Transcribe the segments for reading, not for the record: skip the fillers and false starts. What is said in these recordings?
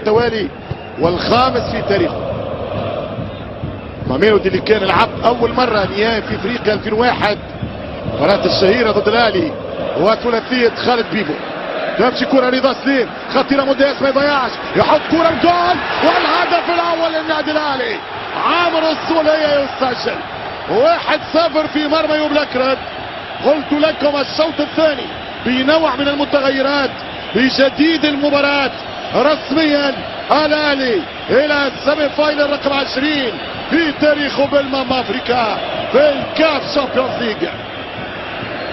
التوالي والخامس في تاريخه. ماميلودي اللي كان لعب اول مره نهائي في افريقيا 2001 المباراة الشهيرة ضد الاهلي وثلاثية خالد بيبو. تمشي كرة رضا سليم خطيرة مداس ما يضيعش يحط كرة الجول والهدف الاول للنادي الاهلي. عامر السولية يسجل 1-0 في مرمى يوب لكرد. قلت لكم الشوط الثاني بنوع من المتغيرات بجديد المباراة رسميا الاهلي الى السيمي فاينل رقم 20 في تاريخه بالمام افريكا في الكاف شامبيونز ليج.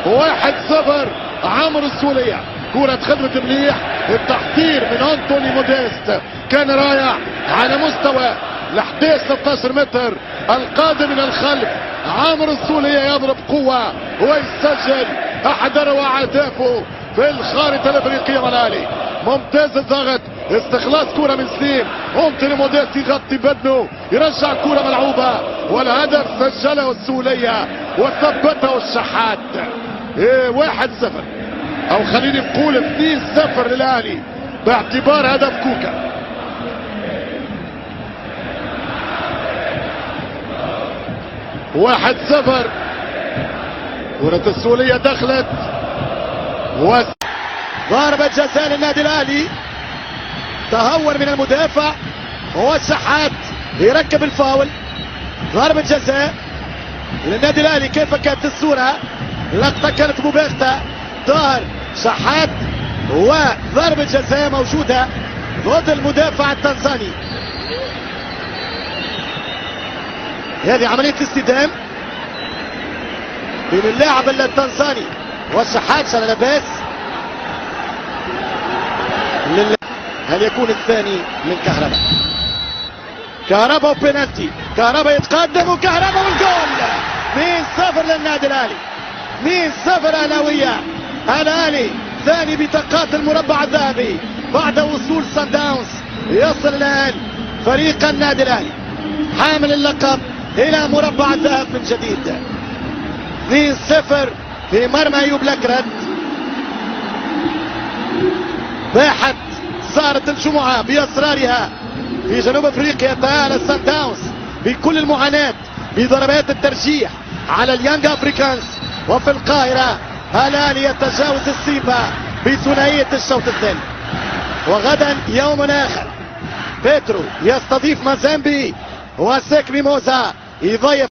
1-0 عمرو السولية. كرة خدمة مليح التحضير من انتوني موديست كان رايح على مستوى ل 11-13 متر القادم من الخلف. عمرو السولية يضرب قوة ويسجل احد اروع اهدافه في الخارطة الافريقية مع الاهلي. ممتاز الضغط استخلاص كرة من سليم انتوني موديست يغطي بدنه يرجع كرة ملعوبة والهدف سجله السولية وثبته الشحات. 1-0 او خليني نقول 2-0 للاهلي باعتبار هدف كوكا. واحد صفر. كرة السولية دخلت ضربة جزاء للنادي الاهلي. تهور من المدافع والشحات يركب الفاول. ضربة جزاء للنادي الاهلي. كيف كانت الصورة؟ لقطة كانت مباغتة. طاهر شحات وضربة جزاء موجودة ضد المدافع التنزاني. هذه عملية استدام بين اللاعب التنزاني والشحات. شال لاباس. هل يكون الثاني من كهرباء؟ كهرباء وبينالتي. كهرباء يتقدم وكهرباء والجول. 2-0 للنادي الاهلي. 2-0 اهلاوية. الاهلي ثاني بطاقات المربع الذهبي بعد وصول سان داونز. يصل الان فريق النادي الاهلي حامل اللقب الى مربع الذهب من جديد. 2-0 في مرمى ايوب لكرد. باحت صارت الجمعة باسرارها في جنوب افريقيا. تأهل سان داونز بكل المعاناة بضربات الترجيح على اليانج افريكانز. وفي القاهرة الاهلي يتجاوز السيبا بثنائية الشوط الثاني. وغدا يوم اخر بيترو يستضيف مازامبي وسيك ميموزا يضيف